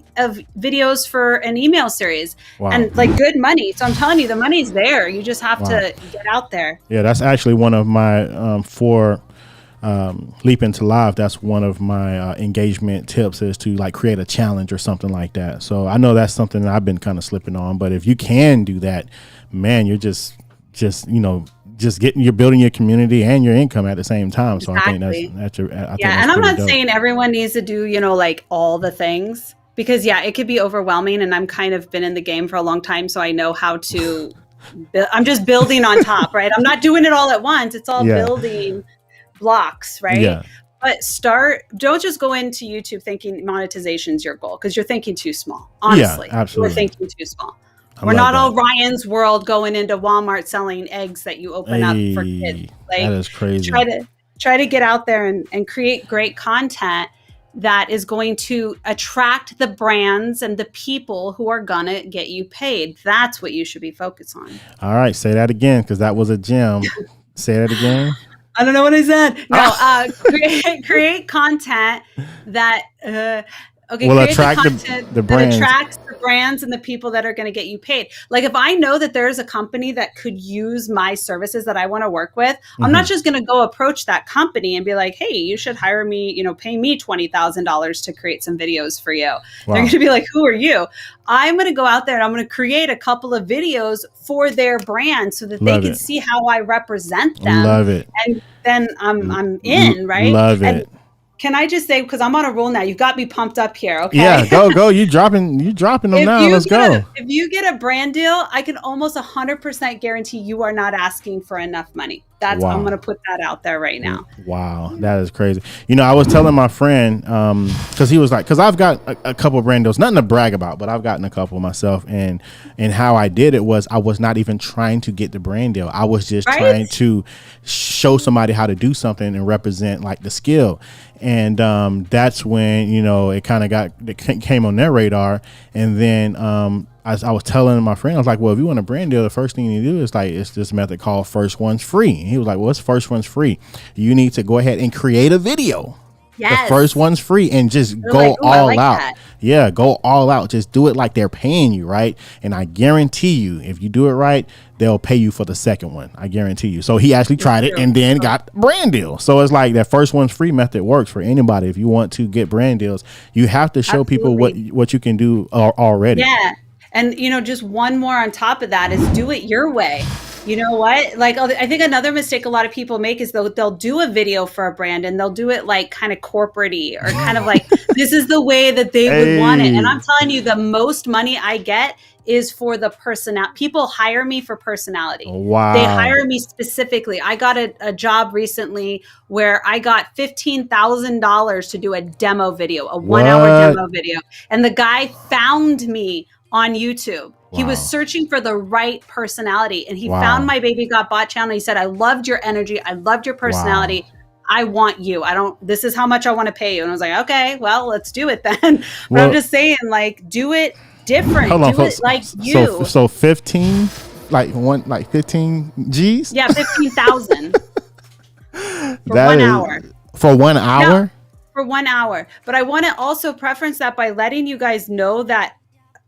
videos for an email series and good money. So I'm telling you, the money's there. You just have to get out there. Yeah, that's actually one of my for Leap into Live. That's one of my engagement tips, is to create a challenge or something like that. So I know that's something that I've been kind of slipping on, but if you can do that, man, you're just you're building your community and your income at the same time. So exactly. I think that's and I'm not saying everyone needs to do, all the things, because it could be overwhelming, and I'm kind of been in the game for a long time. So I know how to, I'm just building on top, right? I'm not doing it all at once. It's all building blocks, right? Yeah. But don't just go into YouTube thinking monetization is your goal, because you're thinking too small. Honestly, absolutely. We're thinking too small. We're not all Ryan's World going into Walmart selling eggs that you open up for kids. That is crazy. Try to get out there and create great content that is going to attract the brands and the people who are gonna get you paid. That's what you should be focused on. All right, say that again, because that was a gem. Say that again. I don't know what I said. No, create content that will attract the brands. That attracts the brands and the people that are going to get you paid. Like, if I know that there's a company that could use my services that I want to work with, I'm not just going to go approach that company and be like, hey, you should hire me, pay me $20,000 to create some videos for you. Wow. They're going to be like, who are you? I'm going to go out there and I'm going to create a couple of videos for their brand so that they can see how I represent them. Love it. And then I'm in, right? Love it. Can I just say, because I'm on a roll now, you got me pumped up here, okay? Yeah, go. You dropping them now. Let's go. If you get a brand deal, I can almost 100% guarantee you are not asking for enough money. I'm going to put that out there right now. Wow, that is crazy. I was telling my friend, because he was like, because I've got a couple of brand deals, nothing to brag about, but I've gotten a couple myself. And how I did it was, I was not even trying to get the brand deal. I was just trying to show somebody how to do something and represent the skill. And that's when, it kind of came on their radar. And then I was telling my friend, I was like, well, if you want a brand deal, the first thing you do is it's this method called First One's Free. And he was like, well, what's First One's Free? You need to go ahead and create a video. Yes. The first one's free, and just go all out. That. Yeah, go all out. Just do it like they're paying you, right? And I guarantee you, if you do it right, they'll pay you for the second one. I guarantee you. So he actually tried it and then got brand deal. So it's like that first one's free method works for anybody. If you want to get brand deals, you have to show people what you can do already. Yeah. And, just one more on top of that is do it your way. You know what? I think another mistake a lot of people make is they'll do a video for a brand and they'll do it kind of corporate-y or kind of this is the way that they would want it. And I'm telling you, the most money I get is for the personality. People hire me for personality. Wow. They hire me specifically. I got a job recently where I got $15,000 to do a demo video, a 1 hour demo video. And the guy found me on YouTube. Wow. He was searching for the right personality, and he found my Baby Got Bot channel. He said, I loved your energy. I loved your personality. Wow. I want you. This is how much I want to pay you. And I was like, okay, well, let's do it then. But I'm just saying, do it different. Do it like you. So 15, 15 G's? Yeah, 15,000 for 1 hour. For 1 hour? No, for 1 hour. But I want to also preference that by letting you guys know that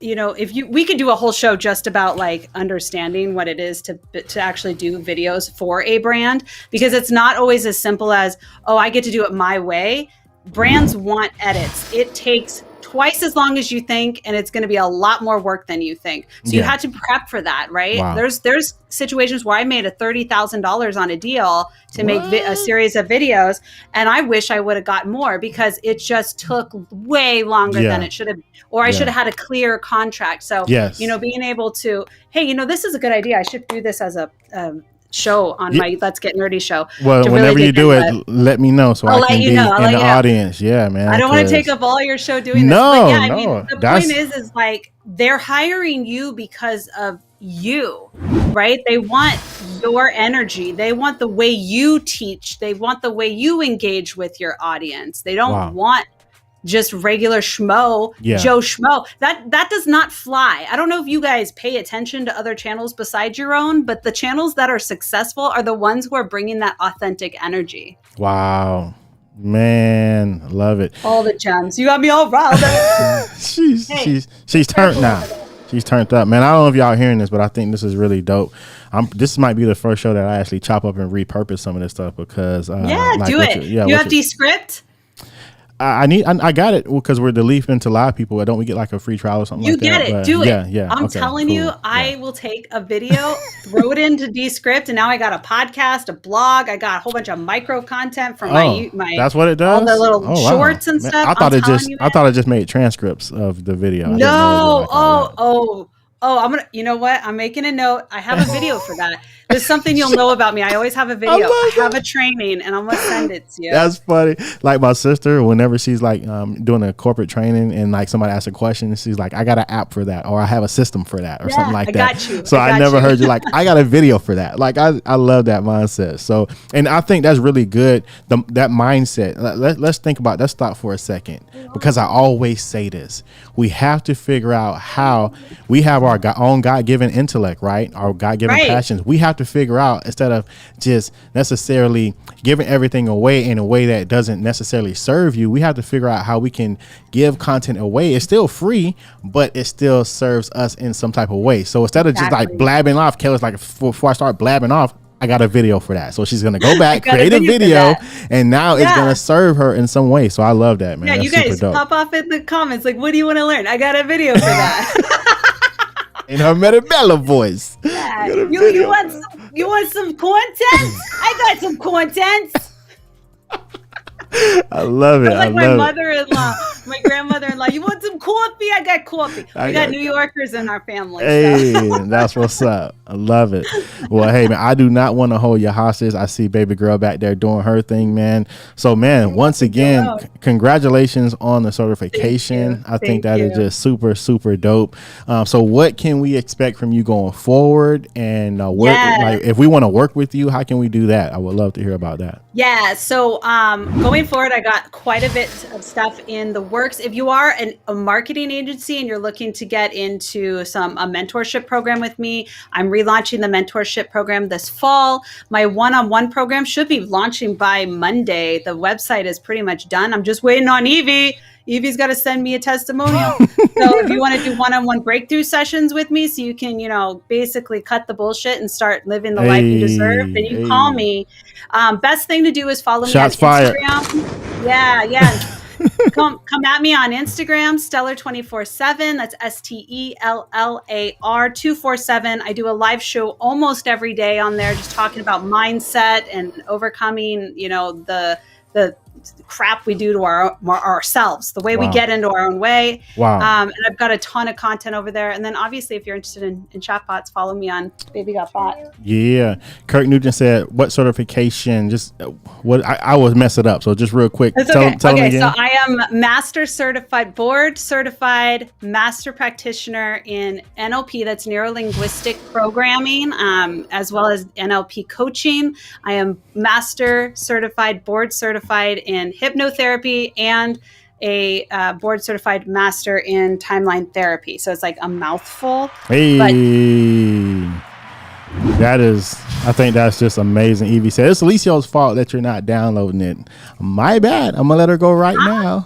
if we could do a whole show just about like understanding what it is to actually do videos for a brand, because it's not always as simple as, oh, I get to do it my way. Brands want edits. It takes twice as long as you think, and it's going to be a lot more work than you think. So you had to prep for that, right? Wow. There's situations where I made $30,000 on a deal to make a series of videos, and I wish I would have got more because it just took way longer than it should have, or I should have had a clear contract. So, being able to, hey, this is a good idea. I should do this as a show on my Let's Get Nerdy show. Well, whenever you do it, let me know so I can be in the audience. Yeah, man. I don't want to take up all your show doing this. But yeah, I mean, the point is like they're hiring you because of you, right? They want your energy. They want the way you teach. They want the way you engage with your audience. They don't want just regular schmo, Joe Schmo. That does not fly. I don't know if you guys pay attention to other channels besides your own, but the channels that are successful are the ones who are bringing that authentic energy. Wow. Man, love it. All the gems. You got me all riled up. She's turned now. She's turned up, man. I don't know if y'all hearing this, but I think this is really dope. This might be the first show that I actually chop up and repurpose some of this stuff because do it. You have Descript? I got it because we're deleting to live people. Don't we get like a free trial or something like that? You get it. Do it. Yeah. I'm telling you, I will take a video, throw it into Descript, and now I got a podcast, a blog. I got a whole bunch of micro content from my that's what it does. All the little shorts and stuff. I thought it just made transcripts of the video. No. I'm gonna. You know what? I'm making a note. I have a video for that. There's something you'll know about me. I always have a video. I have a training, and I'm gonna send it to you. That's funny. Like my sister, whenever she's like doing a corporate training, and like somebody asks a question, she's like, "I got an app for that, or I have a system for that, or something like that." I got you. So I never heard you like, "I got a video for that." Like I love that mindset. So, and I think that's really good. That mindset. Let's think about. Let's stop for a second because I always say this. We have to figure out how we have our own God-given intellect, right? Our God-given passions. We have to figure out, instead of just necessarily giving everything away in a way that doesn't necessarily serve you, we have to figure out how we can give content away. It's still free, but it still serves us in some type of way. So instead of just like blabbing off, Kelly's like, before I start blabbing off, I got a video for that. So she's going to go back, create a video, and now it's going to serve her in some way. So I love that, man. Yeah, that's you guys pop off in the comments. Like, what do you want to learn? I got a video for that. In her Mirabella voice. Yeah. You want some content? I got some content. I love it. Like my mother-in-law, my grandmother-in-law. You want some coffee? I got coffee. We got New Yorkers in our family. Hey, that's what's up. I love it. Well, hey, man, I do not want to hold you hostage. I see baby girl back there doing her thing, man. So, man, once again, congratulations on the certification. I think that is just super, super dope. So what can we expect from you going forward? And like, if we want to work with you, how can we do that? I would love to hear about that. Yeah. So going forward, I got quite a bit of stuff in the works. If you are a marketing agency and you're looking to get into a mentorship program with me, I'm relaunching the mentorship program this fall. My one-on-one program should be launching by Monday. The website is pretty much done. I'm just waiting on Evie. Evie's got to send me a testimonial. So if you want to do one-on-one breakthrough sessions with me so you can, basically cut the bullshit and start living the life you deserve, then you call me. Best thing to do is follow me on Instagram. Yeah. Come at me on Instagram, Stellar247. That's STELLAR 247. I do a live show almost every day on there, just talking about mindset and overcoming, the crap we do to ourselves, the way we get into our own way. And I've got a ton of content over there. And then obviously, if you're interested in chatbots, follow me on Baby Got Bot. Yeah. Kirk Nugent said, what certification? Just what I will mess it up. So just real quick. Tell me again. So I am master certified, board certified master practitioner in NLP. That's neuro linguistic programming, as well as NLP coaching. I am master certified, board certified in hypnotherapy, and a board certified master in timeline therapy. So it's like a mouthful. Hey, that is I think that's just amazing. Evie said, it's Eliseo's fault that you're not downloading it. My bad. I'm going to let her go right now.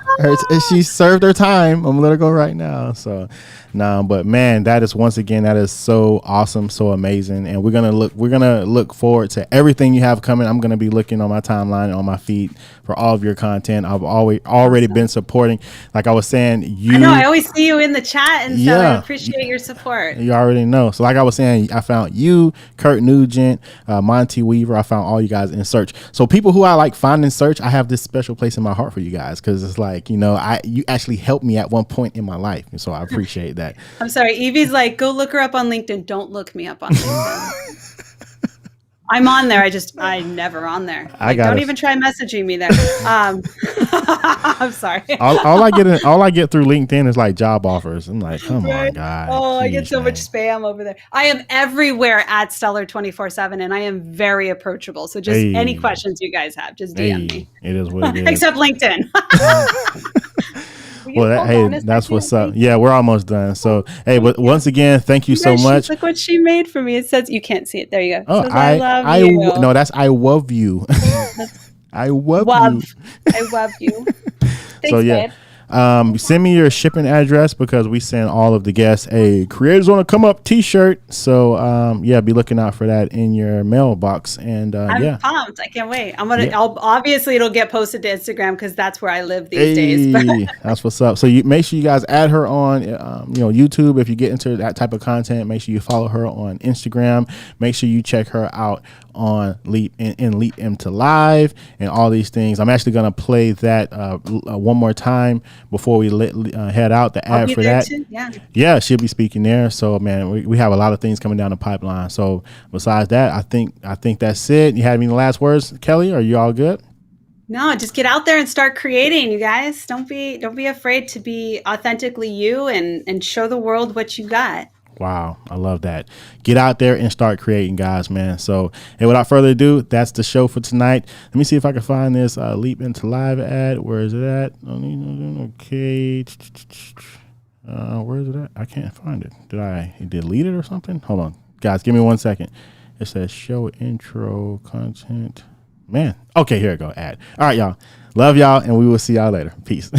She served her time. I'm going to let her go right now. So, no, but man, that is once again, that is so awesome, so amazing. And we're going to look forward to everything you have coming. I'm going to be looking on my timeline, on my feed for all of your content. I've already been supporting. Like I was saying, I know, I always see you in the chat and so I appreciate your support. You already know. So like I was saying, I found you, Kurt Nugent, Monty Weaver. I found all you guys in search. So people who I like find in search, I have this special place in my heart for you guys because it's like, you actually helped me at one point in my life. And so I appreciate that. I'm sorry. Evie's like, go look her up on LinkedIn. Don't look me up on LinkedIn. I'm on there. I'm never on there. Don't even try messaging me there. I'm sorry. all I get through LinkedIn is like job offers. I'm like, come on, guys. Oh, I get so much spam over there. I am everywhere at Stellar 24/7, and I am very approachable. So just any questions you guys have, just DM me. It is what it is. Except LinkedIn. Well, that's what's up. Yeah, we're almost done. So, hey, but once again, thank you so much. Look what she made for me. It says you can't see it. There you go. Oh, I love you. No, that's I love you. I love you. I love you. Thanks, so yeah. babe. Send me your shipping address because we send all of the guests a Creators Wanna Come Up t-shirt. So be looking out for that in your mailbox. And I'm pumped. I can't wait. Obviously it'll get posted to Instagram because that's where I live these days. That's what's up. So you make sure you guys add her on YouTube. If you get into that type of content, make sure you follow her on Instagram. Make sure you check her out on Leap into Live and all these things. I'm actually gonna play that one more time before we head out. The ad for that, yeah, she'll be speaking there. So man, we have a lot of things coming down the pipeline. So besides that, I think that's it. You have any last words, Kelly? Are you all good? No, just get out there and start creating, you guys. Don't be afraid to be authentically you and show the world what you got. Wow, I love that. Get out there and start creating, guys, man. So, hey, without further ado, that's the show for tonight. Let me see if I can find this Leap into Live ad. Where is it at? Okay. Where is it at? I can't find it. Did I delete it or something? Hold on. Guys, give me 1 second. It says show intro content. Man. Okay, here we go. Ad. All right, y'all. Love y'all, and we will see y'all later. Peace.